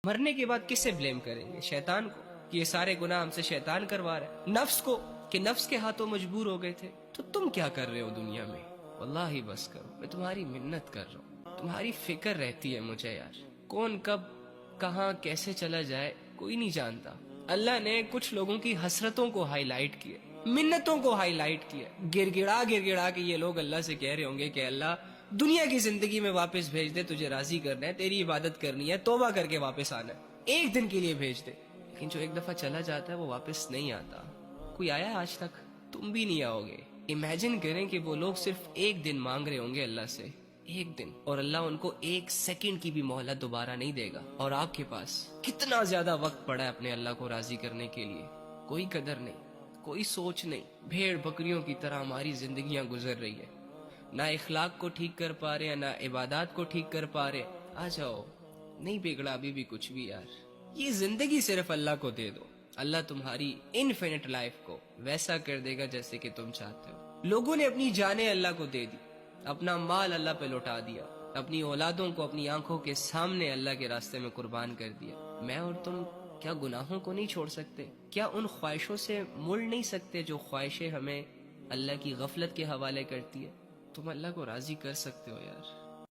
مرنے کے بعد کسے بلیم کریں گے؟ شیطان کو کہ یہ سارے گناہ ہم سے شیطان کروا رہا ہے، نفس کو کہ نفس کے ہاتھوں مجبور ہو گئے تھے. تو تم کیا کر رہے ہو دنیا میں؟ واللہ بس کرو، میں تمہاری منت کر رہا ہوں، تمہاری فکر رہتی ہے مجھے یار. کون کب کہاں کیسے چلا جائے کوئی نہیں جانتا. اللہ نے کچھ لوگوں کی حسرتوں کو ہائی لائٹ کیا، منتوں کو ہائی لائٹ کیا. گر گڑا کے یہ لوگ اللہ سے کہہ رہے ہوں گے کہ اللہ دنیا کی زندگی میں واپس بھیج دے، تجھے راضی کرنا ہے، تیری عبادت کرنی ہے، توبہ کر کے واپس آنا ہے، ایک دن کے لیے بھیج دے. لیکن جو ایک دفعہ چلا جاتا ہے وہ واپس نہیں آتا. کوئی آیا آج تک؟ تم بھی نہیں آؤ گے. امیجن کریں کہ وہ لوگ صرف ایک دن مانگ رہے ہوں گے اللہ سے، ایک دن، اور اللہ ان کو ایک سیکنڈ کی بھی مہلت دوبارہ نہیں دے گا. اور آپ کے پاس کتنا زیادہ وقت پڑا ہے اپنے اللہ کو راضی کرنے کے لیے. کوئی قدر نہیں، کوئی سوچ نہیں. بھیڑ بکریوں کی طرح ہماری زندگیاں گزر رہی ہے، نہ اخلاق کو ٹھیک کر پا رہے ہیں، نہ عبادات کو ٹھیک کر پا رہے. آ جاؤ، نہیں بگڑا ابھی بھی کچھ بھی یار. یہ زندگی صرف اللہ کو دے دو، اللہ تمہاری انفینٹ لائف کو ویسا کر دے گا جیسے کہ تم چاہتے ہو. لوگوں نے اپنی جانیں اللہ کو دے دی، اپنا مال اللہ پہ لوٹا دیا، اپنی اولادوں کو اپنی آنکھوں کے سامنے اللہ کے راستے میں قربان کر دیا. میں اور تم کیا گناہوں کو نہیں چھوڑ سکتے؟ کیا ان خواہشوں سے مڑ نہیں سکتے جو خواہشیں ہمیں اللہ کی غفلت کے حوالے کرتی ہے؟ تم اللہ کو راضی کر سکتے ہو یار.